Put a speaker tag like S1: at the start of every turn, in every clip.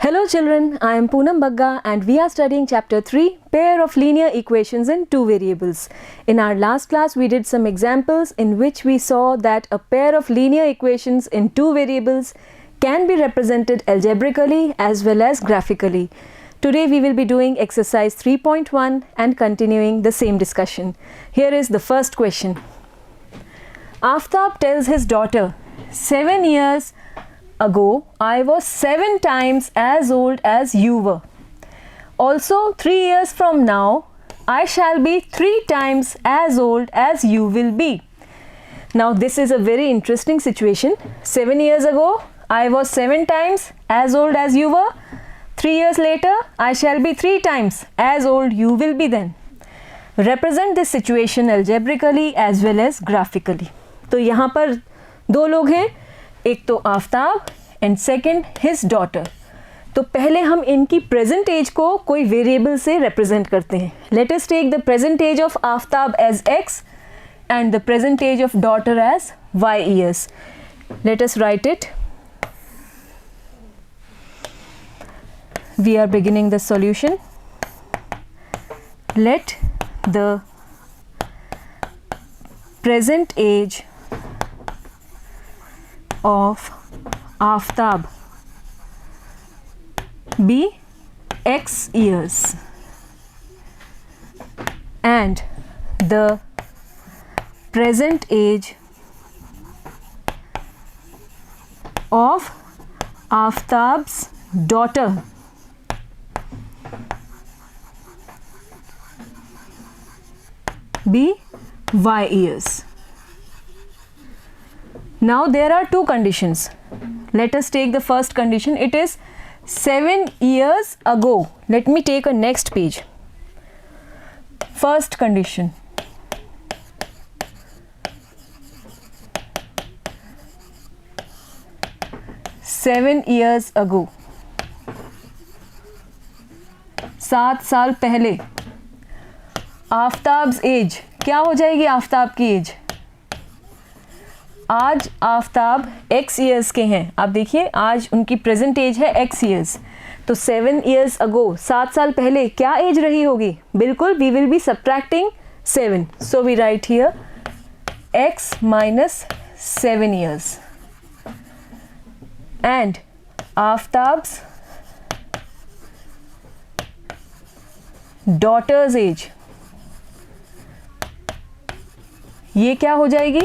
S1: Hello children, I am Poonam Bagga and we are studying chapter 3, pair of linear equations in two variables. In our last class we did some examples in which we saw that a pair of linear equations in two variables can be represented algebraically as well as graphically. Today we will be doing exercise 3.1 and continuing the same discussion. Here is the first question. Aftab tells his daughter, 7 years ago, I was 7 times as old as you were. Also, 3 years from now, I shall be 3 times as old as you will be. Now, this is a very interesting situation. 7 years ago, I was 7 times as old as you were. 3 years later, I shall be 3 times as old you will be then. Represent this situation algebraically as well as graphically. तो यहाँ पर दो लोग हैं, एक तो Aftab and second his daughter. तो पहले हम इनकी प्रेजेंट एज को कोई वेरिएबल से रिप्रेजेंट करते हैं. Let us take the present age of Aftab as x and the present age of daughter as y years. Let us write it. We are beginning the solution. Let the present age of Aftab be x years and the present age of Aftab's daughter be y years. Now there are two conditions. Let us take the first condition. It is 7 years ago. Let me take a next page. First condition. Seven years ago. 7 साल पहले. Aftab's as क्या हो जाएगी? आफ्ताब की as आज Aftab x years के हैं. आप देखिए आज उनकी प्रेजेंट एज है x ईयर्स. तो 7 ईयर्स अगो 7 साल पहले क्या एज रही होगी? बिल्कुल we will be subtracting 7. So we write here x minus 7 years and Aftab's daughter's age ये क्या हो जाएगी?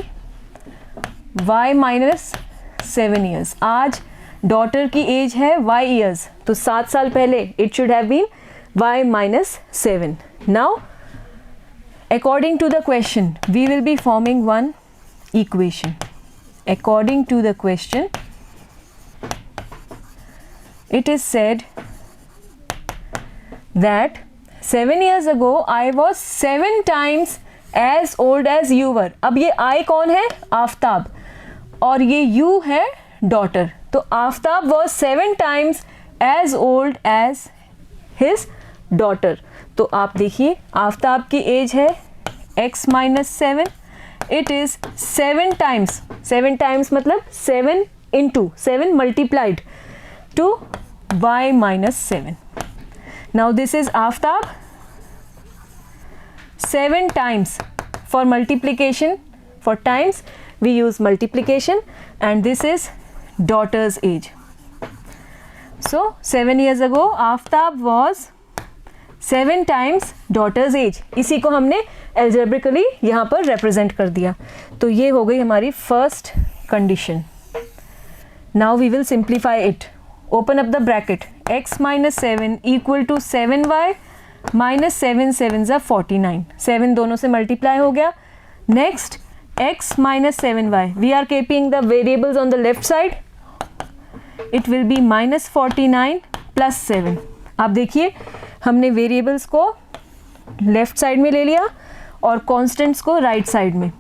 S1: y minus 7 years. आज डॉटर की एज है y ईयर्स, तो 7 साल पहले it should have been y minus 7. Now according to the question we will be forming one equation. According to the question it is said that 7 years ago I was 7 times as old as you were. अब ये I कौन है? आफ्ताब. और ये you है daughter. तो Aftab was 7 times as old as his daughter. तो आप देखिए आफ्ताब की एज है x minus 7. It is 7 times. 7 times मतलब 7 into 7 multiplied to y minus 7. Now this is Aftab. 7 times for multiplication, for times we use multiplication, and this is daughter's age. So 7 years ago Aftab was 7 times daughter's age. इसी को हमने algebraically यहाँ पर represent कर दिया. तो ये हो गई हमारी first condition. Now we will simplify it. Open up the bracket. X minus 7 equal to 7y minus 7 7s are 49. 7 दोनों से multiply हो गया. Next x minus 7y. We are keeping the variables on the left side. It will be minus 49 plus 7. आप देखिए हमने variables को left side में ले लिया और constants को right side में.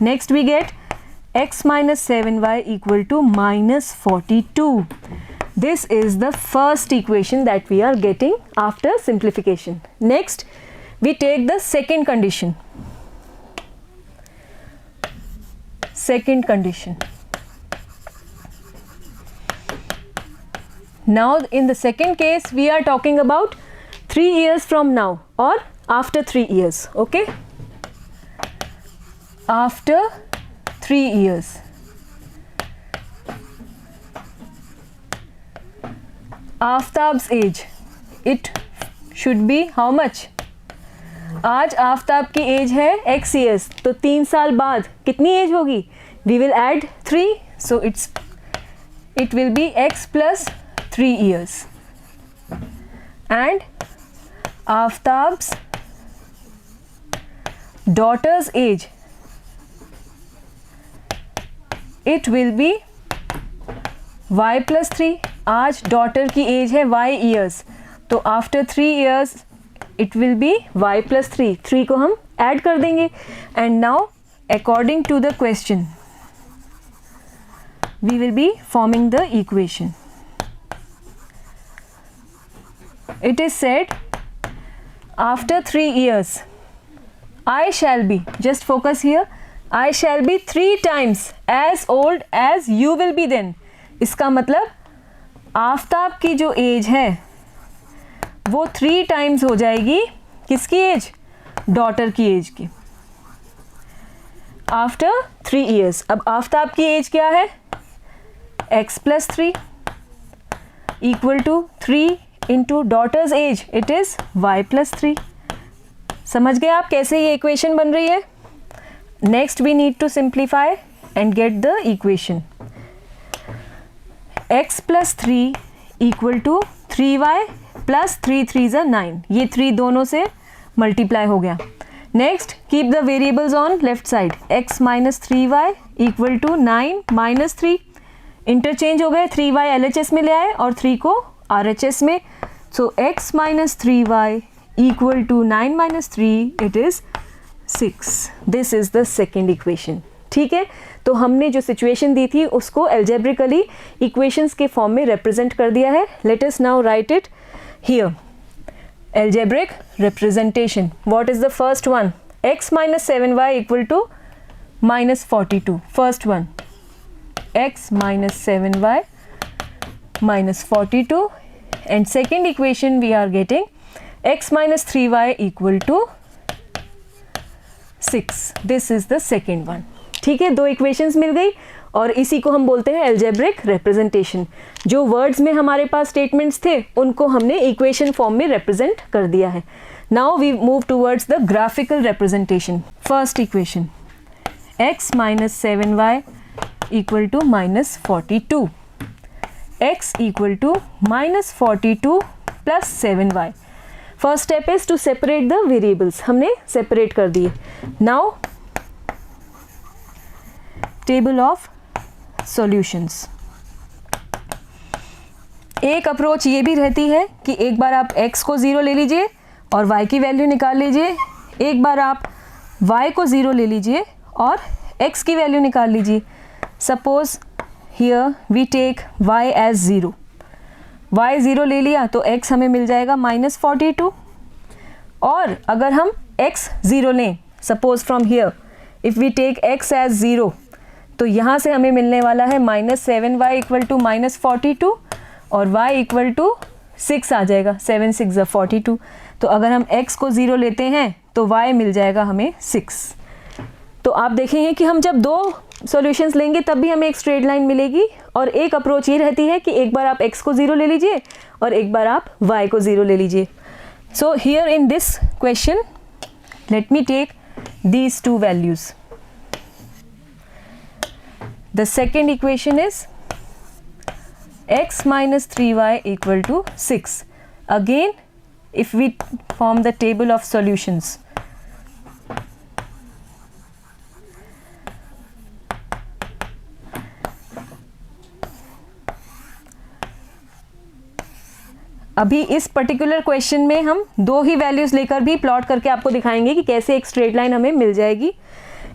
S1: Next we get x minus 7y equal to minus 42. This is the first equation that we are getting after simplification. Next, we take the second condition. Second condition. Now in the second case we are talking about 3 years from now or after 3 years. Okay, after 3 years. Aftab's age, it should be how much? आज आफ्ताब की age है x years, तो 3 साल बाद कितनी age होगी? We will add 3, so it will be x plus 3 years. And Aftab's daughter's age, it will be y plus 3. आज daughter की एज है y years, तो after 3 years it will be y plus 3. 3 को हम ऐड कर देंगे. And now according to the question we will be forming the equation. It is said after 3 years I shall be, just focus here, I shall be 3 times as old as you will be then. इसका मतलब आफ्ताब की जो as है वो 3 times हो जाएगी किसकी as? Daughter की एज की. After 3 years. अब आफ्ताब की एज क्या है? x plus 3 equal to 3 into daughter's age, it is y plus 3. समझ गए आप कैसे ये इक्वेशन बन रही है? Next we need to simplify and get the equation. x plus 3 equal to 3y plus 3 3s are 9. ये 3 दोनों से मल्टीप्लाई हो गया. Next keep the variables on left side. x minus 3y equal to 9 minus 3. Interchange हो गए. 3y LHS में ले आए और 3 को RHS में. सो x minus 3y equal to 9 minus 3, it is 6. This is the second equation. ठीक है, तो हमने जो सिचुएशन दी थी उसको एल्जेब्रिकली इक्वेशंस के फॉर्म में रिप्रेजेंट कर दिया है. Late us now right it here. Algebraic representation. What is the first one? x minus 7y equal to minus 42. First one, x minus 7y minus 42. And second equation we are getting x minus 3y equal to 6. This is the second one. ठीक है, 2 equations मिल गई और इसी को हम बोलते हैं algebraic representation. जो वर्ड्स में हमारे पास स्टेटमेंट्स थे उनको हमने इक्वेशन फॉर्म में रिप्रेजेंट कर दिया है. Now we move towards the graphical representation. First equation x minus 7y equal to minus 42. x equal to minus 42 plus 7y. First step is to separate the variables. हमने separate कर दिए. Now table of solutions. एक approach ये भी रहती है कि एक बार आप x को 0 ले लीजिए और y की वैल्यू निकाल लीजिए. एक बार आप y को 0 ले लीजिए और x की वैल्यू निकाल लीजिए. Suppose here we take y as 0. y 0 ले लिया तो x हमें मिल जाएगा -42. और अगर हम x 0 लें, suppose from here if we take x as 0, तो यहाँ से हमें मिलने वाला है -7y इक्वल टू -42 और y इक्वल टू 6 आ जाएगा. 7 6 42. तो अगर हम x को 0 लेते हैं तो y मिल जाएगा हमें 6. तो आप देखेंगे कि हम जब 2 सॉल्यूशंस लेंगे तब भी हमें एक स्ट्रेट लाइन मिलेगी. और एक अप्रोच ये रहती है कि एक बार आप x को 0 ले लीजिए और एक बार आप y को 0 ले लीजिए. So here in this question let me take these 2 values. The second equation is x minus 3y equal to 6. Again, if we form the table of solutions, अभी इस पर्टिकुलर क्वेश्चन में हम 2 ही वैल्यूज लेकर भी plot करके आपको दिखाएंगे कि कैसे एक स्ट्रेट लाइन हमें मिल जाएगी.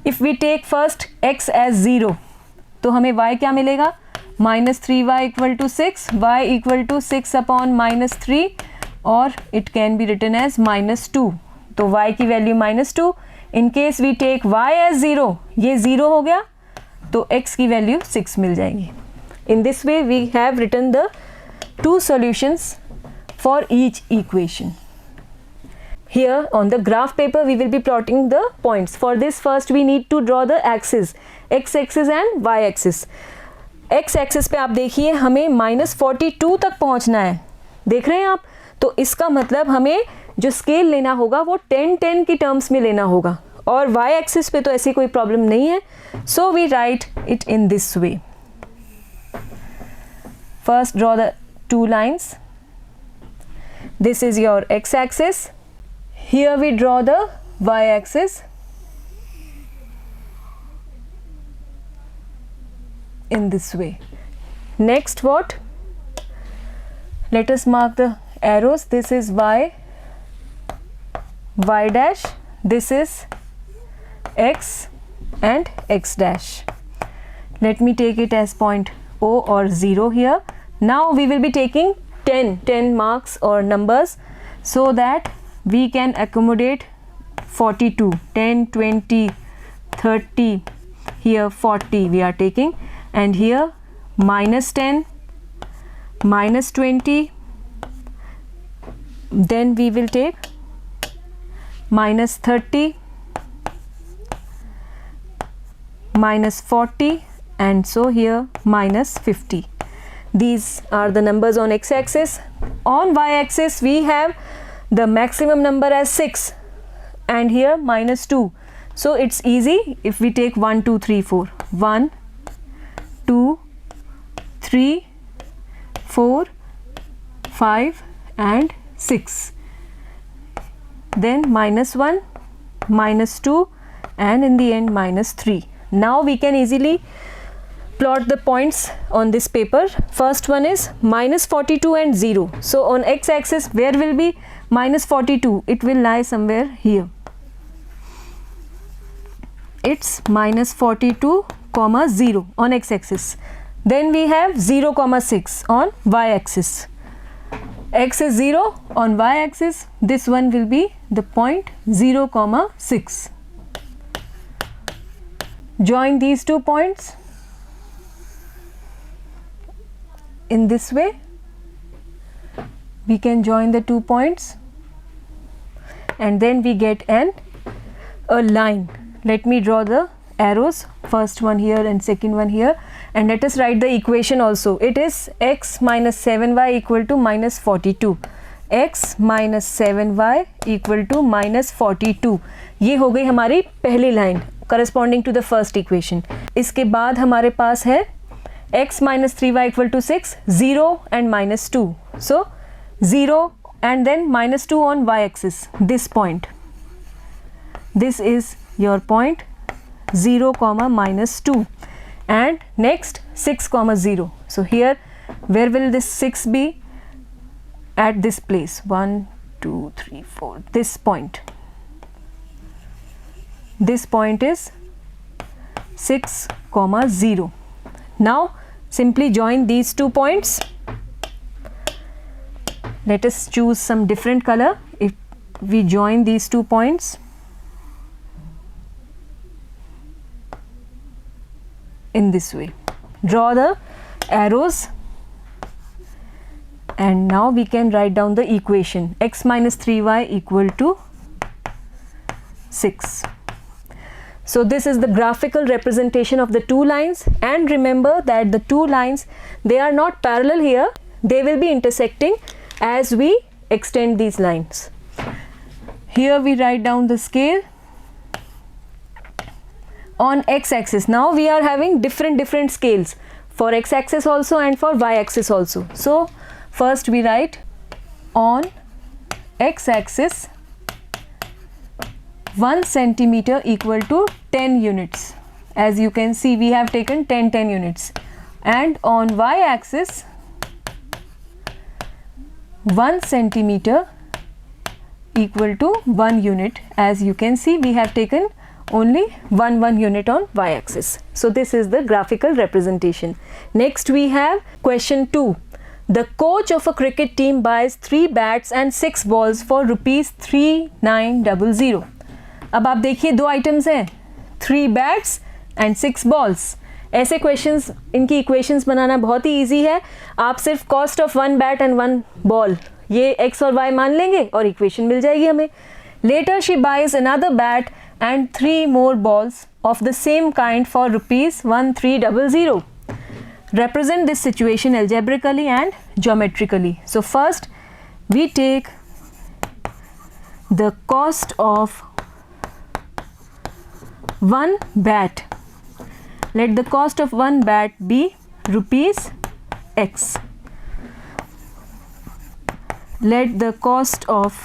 S1: If we take first x as 0 तो हमें y क्या मिलेगा? -3y equal to 6, y equal to 6 upon -3 और it can be written as -2. तो y की value -2. In case we take y as 0, ये 0 हो गया तो x की वैल्यू 6 मिल जाएगी. In this way we have written the 2 solutions for each equation. Here on the graph paper we will be plotting the points. For this first we need to draw the axis, x axis and y axis. x axis पे आप देखिए हमें -42 तक पहुंचना है, देख रहे हैं आप? तो इसका मतलब हमें जो स्केल लेना होगा वो 10-10 की टर्म्स में लेना होगा, और y एक्सिस पे तो ऐसी कोई प्रॉब्लम नहीं है. So we write it in this way. First draw the 2 lines. This is your x axis. Here we draw the y axis. In this way. Next what? Let us mark the arrows. This is y dash, this is x and x dash. Let me take it as point O or 0 here. Now we will be taking 10 marks or numbers so that we can accommodate 42, 10, 20, 30, here 40 we are taking, and here -10, -20, then we will take -30, -40, and so here -50. These are the numbers on x axis. On y axis we have the maximum number as 6 and here -2. So it's easy if we take 1, 2, 3, 4. 1, 2, 3, 4, 5 and 6. Then -1, -2 and in the end -3. Now we can easily plot the points on this paper. First one is -42 and 0. So on x axis where will be -42? It will lie somewhere here. It's -42, 0 on x axis. Then we have 0,6 on y axis. X is 0 on y axis. This one will be the point 0,6. Join these 2 points in this way. We can join the 2 points and then we get a line. Let me draw the arrows, first one here and second one here, and let us write the equation also. It is x minus 7y equal to -42. x minus 7y equal to -42. ये हो गई हमारी पहली line corresponding to the first equation. इसके बाद हमारे पास है x minus 3y equal to 6, 0 and -2. So 0 and then -2 on y axis, this point. This is your point 0, -2, and next 6, 0. So here where will this 6 be? At this place, 1, 2, 3, 4, this point. This point is 6, 0. Now simply join these 2 points. Let us choose some different color. If we join these 2 points, in this way, draw the arrows, and now we can write down the equation. X minus 3y equal to 6. So this is the graphical representation of the 2 lines, and remember that the 2 lines, they are not parallel here, they will be intersecting as we extend these lines. Here we write down the scale on x axis. Now we are having different scales for x axis also and for y axis also. So first we write on x axis 1 centimeter equal to 10 units. As you can see, we have taken 10 units, and on y axis 1 centimeter equal to 1 unit. As you can see, we have taken only 1 unit on y axis. So this is the graphical representation. Next we have question 2. The coach of a cricket team buys 3 bats and 6 balls for ₹3900. अब आप देखिए 2 items हैं, 3 bats and 6 balls. ऐसे questions, इनकी equations बनाना बहुत ही easy है. आप सिर्फ cost of one bat and one ball ये एक्स और वाई मान लेंगे और इक्वेशन मिल जाएगी हमें. Later she buys another bat and 3 more balls of the same kind for ₹1300. Represent this situation algebraically and geometrically. So first we take the cost of one bat. Let the cost of one bat be ₹X. Let the cost of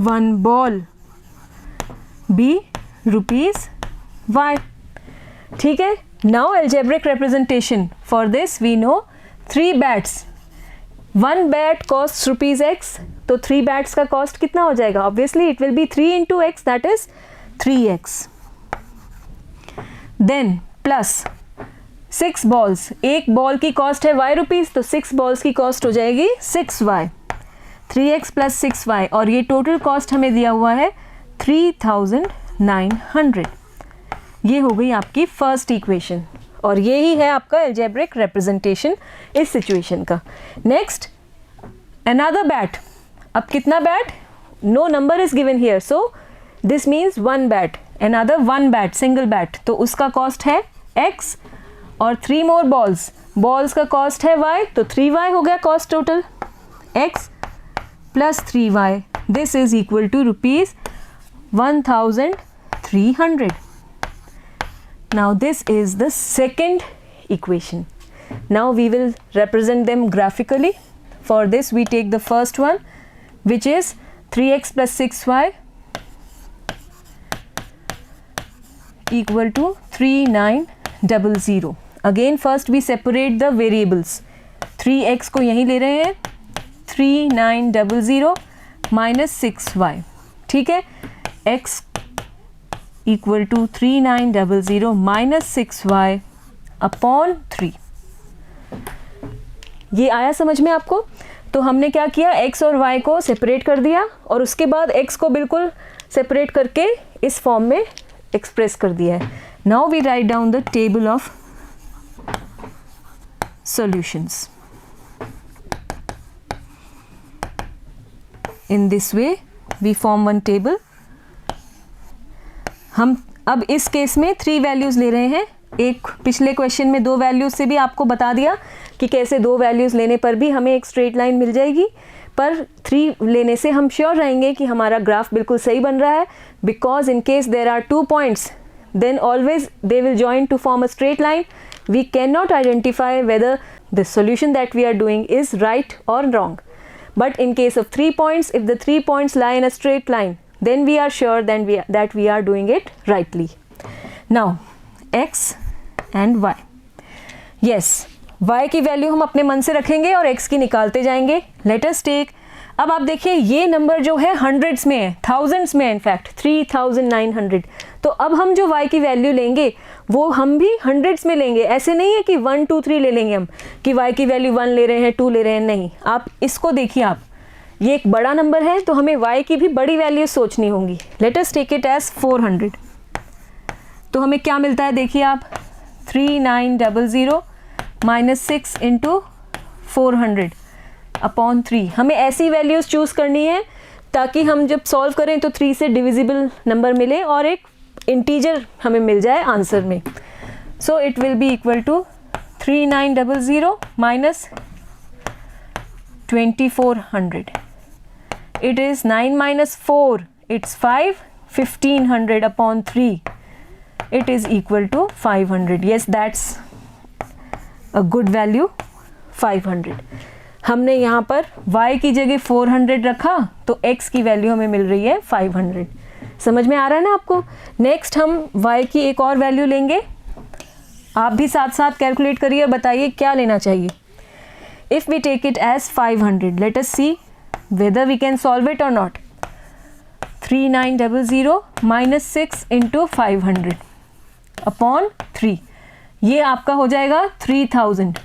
S1: one ball be ₹Y. ठीक है. Now algebraic representation for this we know 3 bats. One bat costs ₹X. तो 3 bats का cost कितना हो जाएगा? Obviously it will be 3 into X, that is 3X. Then plus 6 balls. एक ball की cost है ₹Y, तो 6 बॉल्स की कॉस्ट हो जाएगी 6Y. 3X plus 6Y और ये टोटल कॉस्ट हमें दिया हुआ है 3900. ये हो गई आपकी फर्स्ट इक्वेशन और ये ही है आपका एल्जेब्रिक रिप्रेजेंटेशन इस सिचुएशन का. Next another bat. अब कितना bat? No number is given here, so this means one bat. Another one bat, single bat, तो उसका कॉस्ट है X और 3 मोर बॉल्स. बॉल्स का कॉस्ट है Y, तो 3Y हो गया cost total. X plus 3Y, this is equal to ₹1300. Now this is the second equation. Now we will represent them graphically. For this we take the first one, which is 3X plus 6Y equal to 3900. Again first we separate the variables. 3X को यहीं ले रहे हैं, 3900 minus 6Y. ठीक है. X equal to 3900 minus 6Y upon 3. ये आया समझ में आपको? तो हमने क्या किया, X और Y को सेपरेट कर दिया और उसके बाद X को बिल्कुल सेपरेट करके इस फॉर्म में एक्सप्रेस कर दिया है. Now we write down the table of solutions. In this way we form one table. हम अब इस केस में 3 वैल्यूज़ ले रहे हैं. एक पिछले क्वेश्चन में 2 वैल्यूज़ से भी आपको बता दिया कि कैसे 2 वैल्यूज़ लेने पर भी हमें एक स्ट्रेट लाइन मिल जाएगी, पर 3 लेने से हम श्योर रहेंगे कि हमारा ग्राफ बिल्कुल सही बन रहा है. Because in case there are 2 points then always they will join to form a straight line. We cannot identify whether the solution that we are doing is right or wrong. But in case of 3 points, if the 3 points lie in a straight line, then we are sure that we are doing it rightly. Now X and Y. Yes, Y की value हम अपने मन से रखेंगे और X की निकालते जाएंगे. Let us take, अब आप देखिए ये नंबर जो है हंड्रेड्स में है, थाउजेंड्स में है, इनफैक्ट 3900. तो अब हम जो Y की वैल्यू लेंगे वो हम भी हंड्रेड्स में लेंगे. ऐसे नहीं है कि 1 2 3 ले लेंगे हम कि Y की वैल्यू 1 ले रहे हैं, 2 ले रहे हैं, नहीं. आप इसको देखिए, आप ये एक बड़ा नंबर है तो हमें Y की भी बड़ी वैल्यू सोचनी होंगी. Let us take it as 400. तो हमें क्या मिलता है देखिए आप, 3900 माइनस 6 इंटू 400 अपॉन 3. हमें ऐसी वैल्यूज़ चूज़ करनी है ताकि हम जब सॉल्व करें तो 3 से डिविजिबल नंबर मिले और एक इंटीजर हमें मिल जाए आंसर में. So it will be equal to 3900 minus 2400. It is 9 minus 4, it's 5, 1500 upon 3. It is equal to 500. Yes, that's a good value, 500. हमने यहाँ पर y की जगह 400 रखा तो x की वैल्यू हमें मिल रही है 500. समझ में आ रहा है ना आपको? नेक्स्ट हम y की एक और वैल्यू लेंगे. आप भी साथ साथ कैलकुलेट करिए और बताइए क्या लेना चाहिए. If we take it as 500, let us see whether we can solve it or not. 3900 minus 6 into 500 upon 3. ये आपका हो जाएगा 3000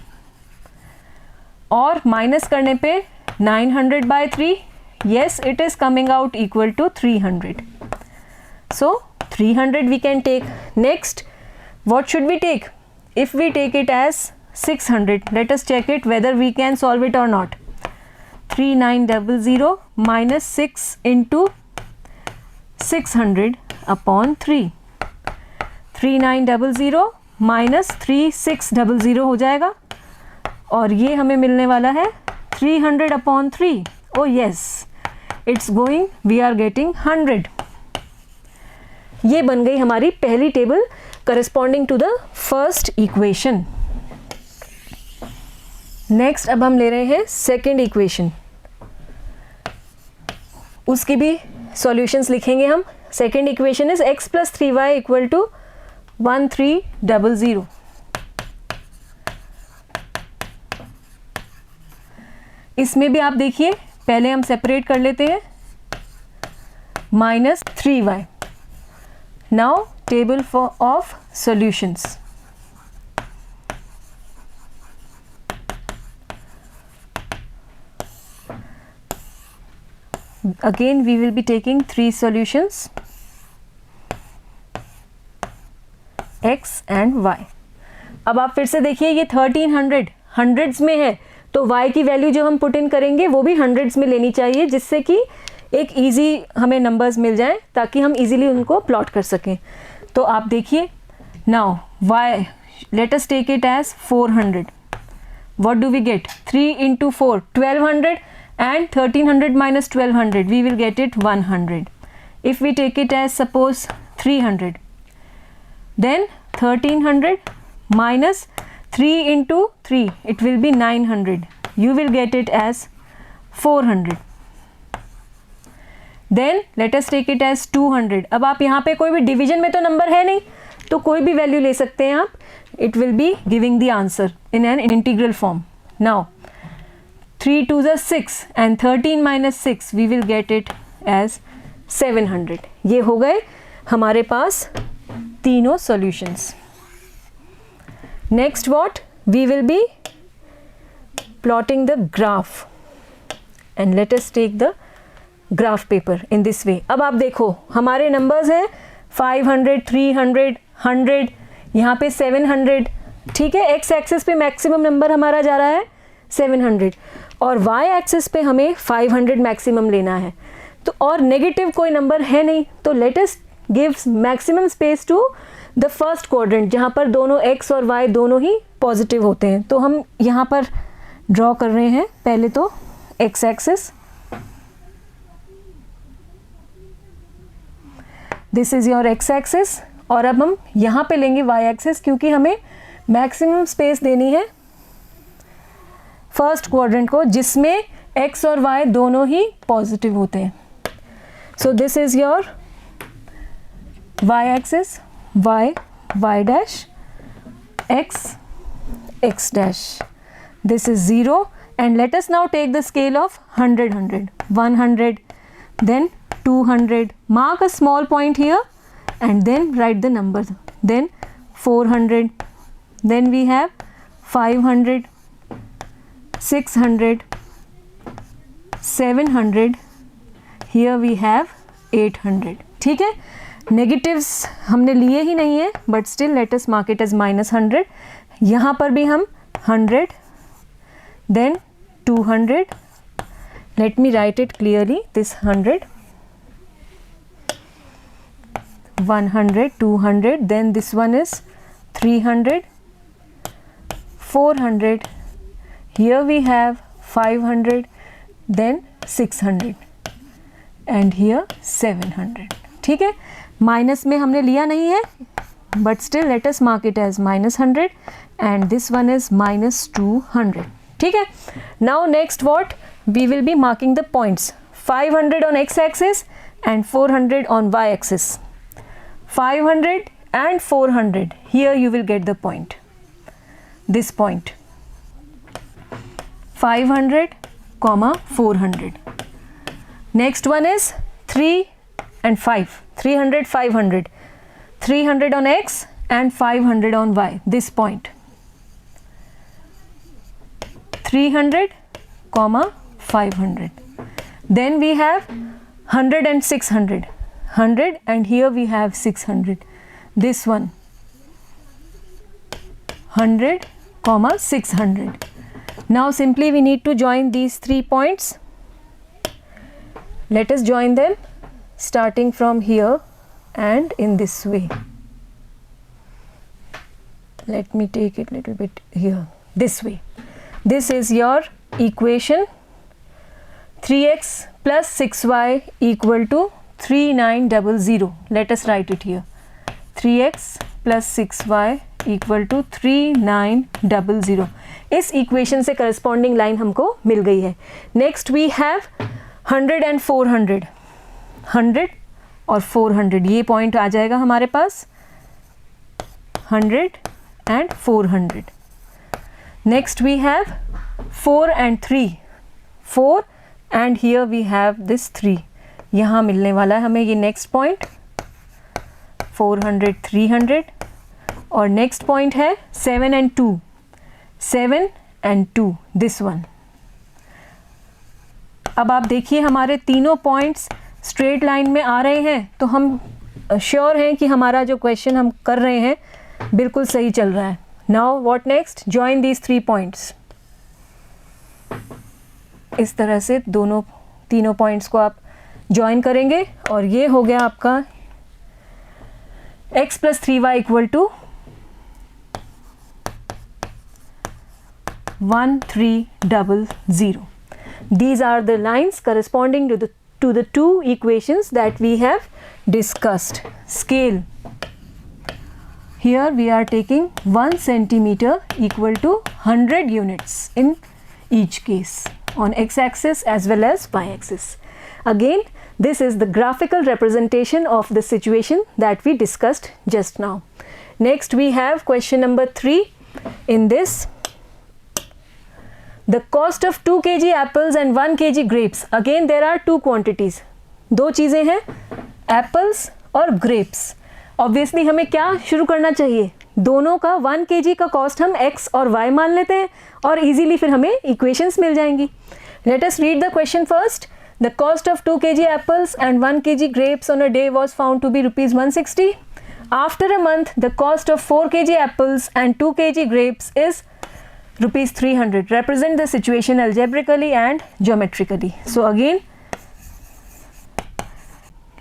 S1: और माइनस करने पे 900 by 3. Yes, it is coming out equal to 300. So 300 we can take. Next What should we take? If we take it as 600, let us check it whether we can solve it or not. 3900 minus 6 into 600 upon 3. 3900 minus 3600 हो जाएगा और ये हमें मिलने वाला है 300 upon 3. Oh yes, it's going, we are getting 100. ये बन गई हमारी पहली table corresponding to the first equation. Next अब हम ले रहे हैं सेकेंड इक्वेशन. उसकी भी सॉल्यूशंस लिखेंगे हम. Second equation is x plus 3y equal to 1300. इसमें भी आप देखिए, पहले हम सेपरेट कर लेते हैं. Minus 3y. Now table of solutions. Again we will be taking 3 solutions, x and y. अब आप फिर से देखिए, ये 1300 हंड्रेड्स में है, तो y की वैल्यू जो हम पुट इन करेंगे वो भी हंड्रेड्स में लेनी चाहिए, जिससे कि एक इजी हमें नंबर्स मिल जाएं ताकि हम इजीली उनको प्लॉट कर सकें. तो आप देखिए, now y, let us take it as 400. What do we get? 3 into 4 1200 and 1300 minus 1200 we will get it 100. If we take it as suppose 300, then 1300 minus 3 into 3 it will be 900. You will get it as 400. Then let us take it as 200. अब आप यहाँ पे कोई भी division में तो number है नहीं, तो कोई भी वैल्यू ले सकते हैं आप. It will be giving the answer in an integral form. Now 3 2s are 6 and 13 minus 6 we will get it as 700. ये हो गए हमारे पास तीनों solutions. Next what? We will be plotting the graph and let us take the graph paper in this way. अब आप देखो, हमारे numbers हैं 500, 300, 100, यहाँ पे 700. ठीक है, x एक्सिस पे मैक्सिमम नंबर हमारा जा रहा है 700 और y एक्सिस पे हमें 500 मैक्सिमम लेना है. तो और नेगेटिव कोई नंबर है नहीं, तो let us give maximum space to the first quadrant, जहाँ पर दोनों x और y दोनों ही पॉजिटिव होते हैं. तो हम यहाँ पर ड्रॉ कर रहे हैं पहले तो x axis. This is your x axis. और अब हम यहाँ पे लेंगे y एक्सिस, क्योंकि हमें मैक्सिमम स्पेस देनी है फर्स्ट क्वाड्रेंट को, जिसमें x और y दोनों ही पॉजिटिव होते हैं. So this is your y axis, y dash, x dash. This is 0 and let us now take the scale of 100, 100, then 200. Mark a small point here and then write the number. Then 400. Then we have 500. 600, 700, here we have 800. ठीक है, negatives हमने लिए ही नहीं है, but still let us mark it as minus 100. यहाँ पर भी हम 100, then 200. Let me write it clearly, this 100, 100, 200, then this one is 300, 400. Here we have 500, then 600 and here 700. ठीक है, माइनस में हमने लिया नहीं है, but still let us mark it as minus 100 and this one is minus 200. ठीक है, now next what? We will be marking the points. 500 on x axis and 400 on y axis. 500 and 400, here you will get the point, this point. 500, 400. Next one is 3 and 5. 300, 500. 300 on x and 500 on y. This point. 300, 500. Then we have 100 and 600. 100 and here we have 600. This one. 100, 600. Now simply we need to join these 3 points. Let us join them starting from here and in this way. Let me take it little bit here, this way. This is your equation. 3x plus 6y equal to 3900. Let us write it here. 3x plus 6y equal to 3900. इस equation से corresponding line हमको मिल गई है. Next we have 100 and 400. 100 और 400 ये point आ जाएगा हमारे पास. 100 and 400. Next we have 4 and 3. 4 and here we have this 3. यहाँ मिलने वाला है हमें ये नेक्स्ट पॉइंट 400, 300. और नेक्स्ट पॉइंट है 7 and 2. 7 and 2, this one. अब आप देखिए हमारे तीनों पॉइंट्स स्ट्रेट लाइन में आ रहे हैं, तो हम श्योर हैं कि हमारा जो क्वेश्चन हम कर रहे हैं बिल्कुल सही चल रहा है. Now what next? Join these 3 points. इस तरह से तीनों पॉइंट्स को आप जॉइन करेंगे और ये हो गया आपका x plus 3y equal to 1300. These are the lines corresponding to the two equations that we have discussed. Scale. Here we are taking 1 centimeter equal to 100 units in each case on x-axis as well as y-axis. Again, this is the graphical representation of the situation that we discussed just now. Next we have question number 3. In this, the cost of 2 kg apples and 1 kg grapes. Again there are 2 quantities. 2 चीज़ें हैं, apples और grapes. Obviously हमें क्या शुरू करना चाहिए? दोनों का 1 kg का कॉस्ट हम x और y मान लेते हैं और इजीली फिर हमें इक्वेशंस मिल जाएंगी. Let us read the question first. The cost of 2 kg apples and 1 kg grapes on a day was found to be rupees 160. After a month, the cost of 4 kg apples and 2 kg grapes is rupees 300. Represent the situation algebraically and geometrically. So again,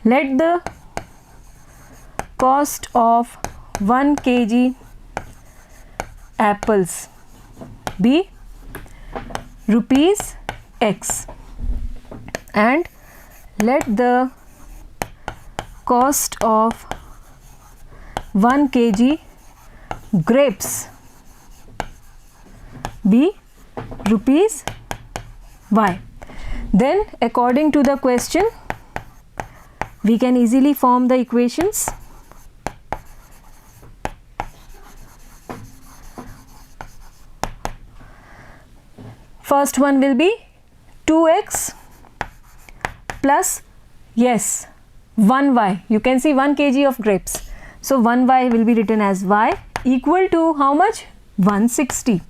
S1: let the cost of 1 kg apples be rupees x and let the cost of 1 kg grapes be rupees y. Then according to the question we can easily form the equations. First one will be 2x plus, yes, 1y. You can see 1 kg of grapes. So 1y will be written as y equal to how much? 160.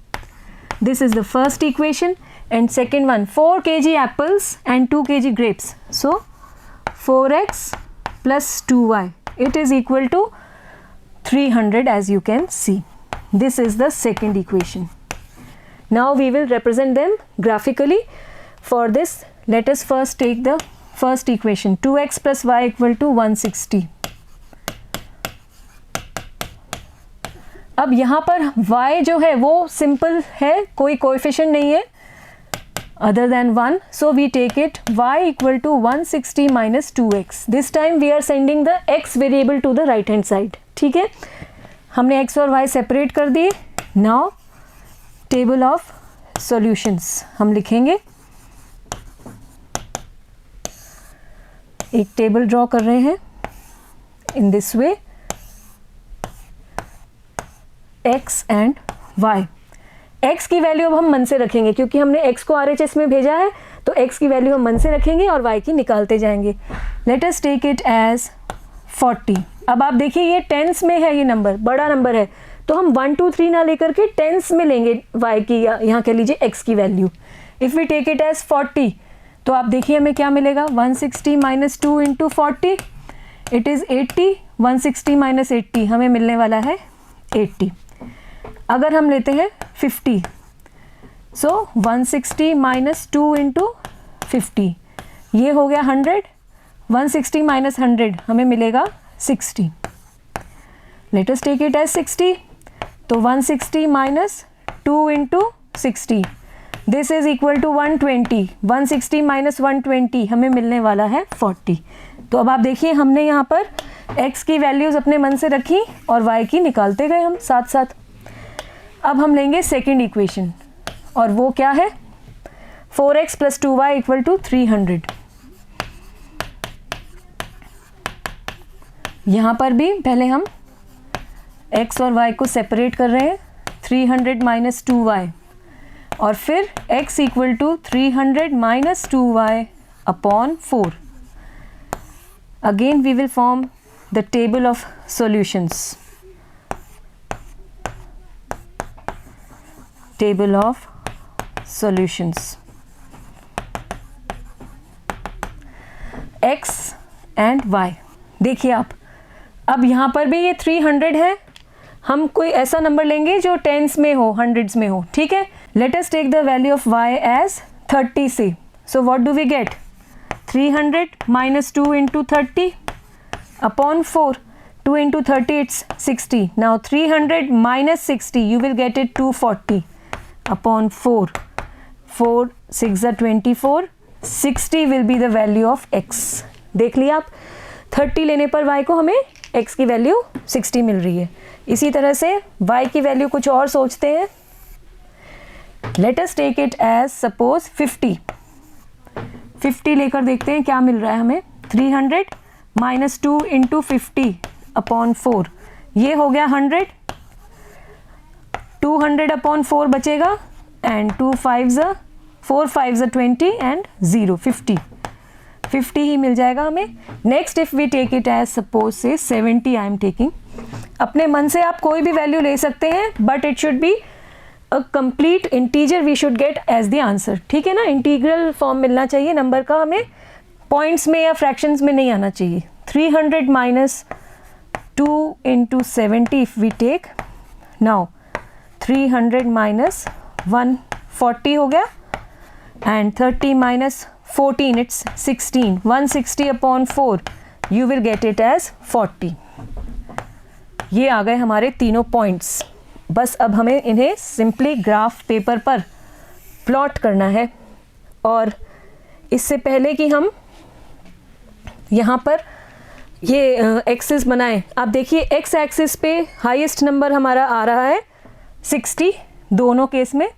S1: This is the first equation. And second one, 4 kg apples and 2 kg grapes. So 4x plus 2y. It is equal to 300 as you can see. This is the second equation. Now we will represent them graphically. For this, let us first take the first equation. 2x plus y equal to 160. अब यहाँ पर y जो है वो simple है, कोई coefficient नहीं है other than 1. So we take it y equal to 160 minus 2x. This time we are sending the x variable to the right hand side. ठीक है, हमने x और y सेपरेट कर दिए. Now टेबल ऑफ सॉल्यूशंस हम लिखेंगे. एक table draw कर रहे हैं इन this way, x and y. x की वैल्यू अब हम मन से रखेंगे क्योंकि हमने x को RHS में भेजा है, तो x की वैल्यू हम मन से रखेंगे और y की निकालते जाएंगे. Let us take it as 40. अब आप देखिए ये टेंस में है, ये नंबर बड़ा नंबर है, तो हम 1 2 3 ना लेकर के टेंस में लेंगे y की, या यहाँ कह लीजिए x की वैल्यू. If we take it as 40, तो आप देखिए हमें क्या मिलेगा. 160 माइनस 2 इंटू 40 इट इज़ 80. 160 माइनस 80 हमें मिलने वाला है 80. अगर हम लेते हैं 50, सो 160 माइनस 2 इंटू 50, ये हो गया 100. 160 माइनस 100 हमें मिलेगा 60. Let us take it as 60. तो 160 minus 2 into 60, this is equal to 120. 160 minus 120 हमें मिलने वाला है 40. तो अब आप देखिए हमने यहाँ पर x की वैल्यूज़ अपने मन से रखी और y की निकालते गए हम साथ साथ. अब हम लेंगे सेकेंड इक्वेशन और वो क्या है, 4x plus 2y equal to 300. यहाँ पर भी पहले हम x और y को सेपरेट कर रहे हैं. 300 माइनस 2y और फिर x equal to 300 minus 2y upon 4. Again we will form the table of solutions. Table of solutions. X and Y. देखिए आप, अब यहाँ पर भी ये 300 है, हम कोई ऐसा नंबर लेंगे जो टेंस में हो, हंड्रेड्स में हो. ठीक है. Let us take the value of Y as 30 say. So what do we get? 300 minus 2 into 30 upon 4. 2 into 30 it's 60. Now 300 minus 60 you will get it 240 upon 4. 4 6 are 24. 60 will be the value of x. देख लिया आप, 30 लेने पर y को हमें x की value 60 मिल रही है. इसी तरह से y की वैल्यू कुछ और सोचते हैं. Let us take it as suppose 50. 50 लेकर देखते हैं क्या मिल रहा है हमें. 300 माइनस 2 इंटू 50 अपॉन 4, ये हो गया 100. 200 अपॉन 4 बचेगा एंड 2 5s 4 5s 20 एंड 0 50. 50 ही मिल जाएगा हमें. Next if we take it as suppose से 70 आई एम टेकिंग. अपने मन से आप कोई भी वैल्यू ले सकते हैं but it should be a complete integer we should get as the answer. ठीक है ना, इंटीग्रल फॉर्म मिलना चाहिए नंबर का, हमें पॉइंट्स में या फ्रैक्शंस में नहीं आना चाहिए. 300 minus 2 into 70 if we take. Now 300 minus 140 हो गया and 30 minus 14 it's 16. 160 upon 4 you will get it as 40. ये आ गए हमारे तीनों पॉइंट्स. बस अब हमें इन्हें सिंपली ग्राफ पेपर पर प्लॉट करना है. और इससे पहले कि हम यहाँ पर ये एक्सिस बनाएं, आप देखिए एक्स एक्सिस पे हाईएस्ट नंबर हमारा आ रहा है 60 दोनों केस में,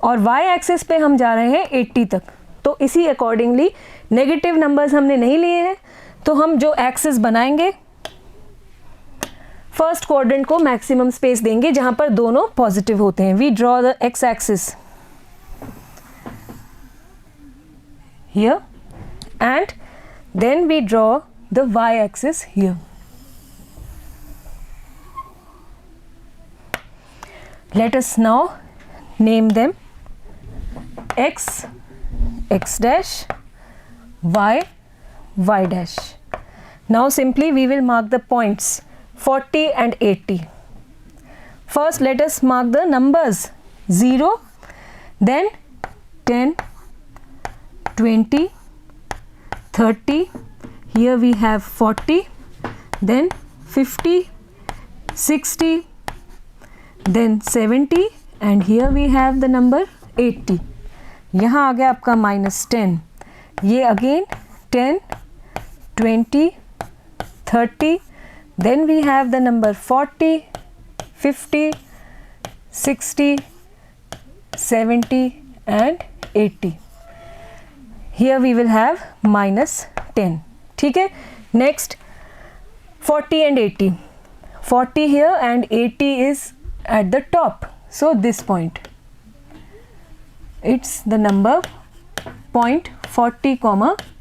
S1: और वाई एक्सिस पे हम जा रहे हैं 80 तक. तो इसी अकॉर्डिंगली नेगेटिव नंबर्स हमने नहीं लिए हैं, तो हम जो एक्सिस बनाएंगे फर्स्ट क्वाड्रेंट को मैक्सिमम स्पेस देंगे जहां पर दोनों पॉजिटिव होते हैं. We draw the x axis here and then we draw the y axis here. Let us now name them x x dash y y dash. Now simply we will mark the points 40 and 80. First let us mark the numbers 0, then 10, 20, 30, here we have 40, then 50, 60, then 70 and here we have the number 80. यहाँ आ गया आपका -10. ये again 10, 20, 30, then we have the number 40, 50, 60, 70 and 80. Here we will have -10. ठीक है. Next 40 and 80. 40 here and 80 is at the top. So this point. It's the number point 40,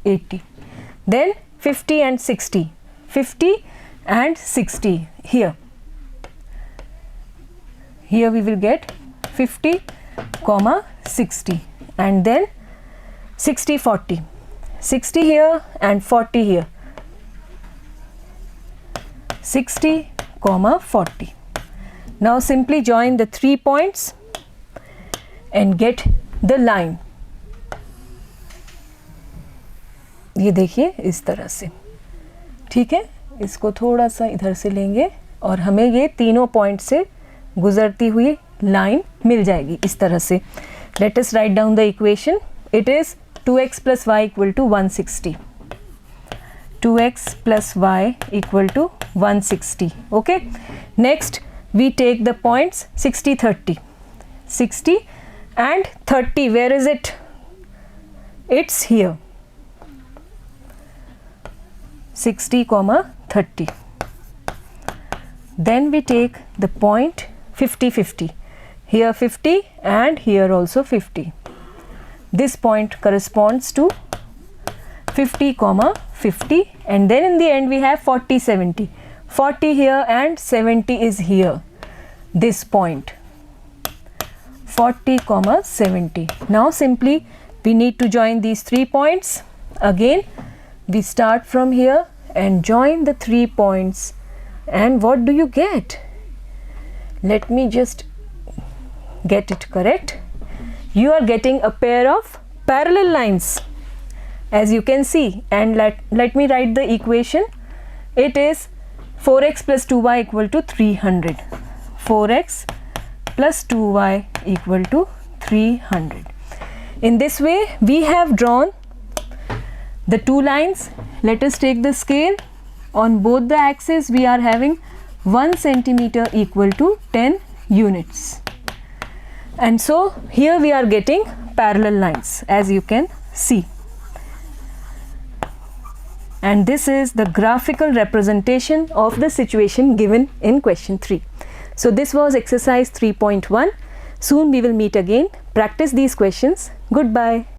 S1: 80. Then 50 and 60. 50 and 60 here. Here we will get 50, 60 and then 60, 40. 60 here and 40 here. 60, 40. Now simply join the 3 points and get the line. ये देखिए इस तरह से, ठीक है. इसको थोड़ा सा इधर से लेंगे और हमें ये तीनों पॉइंट से गुजरती हुई लाइन मिल जाएगी इस तरह से. Late us right down the equation. It is 2x + y = 160. 2x + y = 160. Okay. Next we take the points 60, 30. 60 and 30. Where is it? It's here. 60, 30. Then we take the point 50, 50. Here 50 and here also 50. This point corresponds to 50, 50, and then in the end we have 40, 70. 40 here and 70 is here. This point 40, 70. Now simply we need to join these 3 points. Again we start from here and join the 3 points, and what do you get? Let me just get it correct. You are getting a pair of parallel lines, as you can see, and let me write the equation. It is 4x + 2y = 300. 4x + 2y = 300. In this way we have drawn the 2 lines. Let us take the scale. On both the axes we are having 1 centimeter = 10 units. And so here we are getting parallel lines, as you can see. And this is the graphical representation of the situation given in question 3. So this was exercise 3.1. Soon we will meet again. Practice these questions. Goodbye.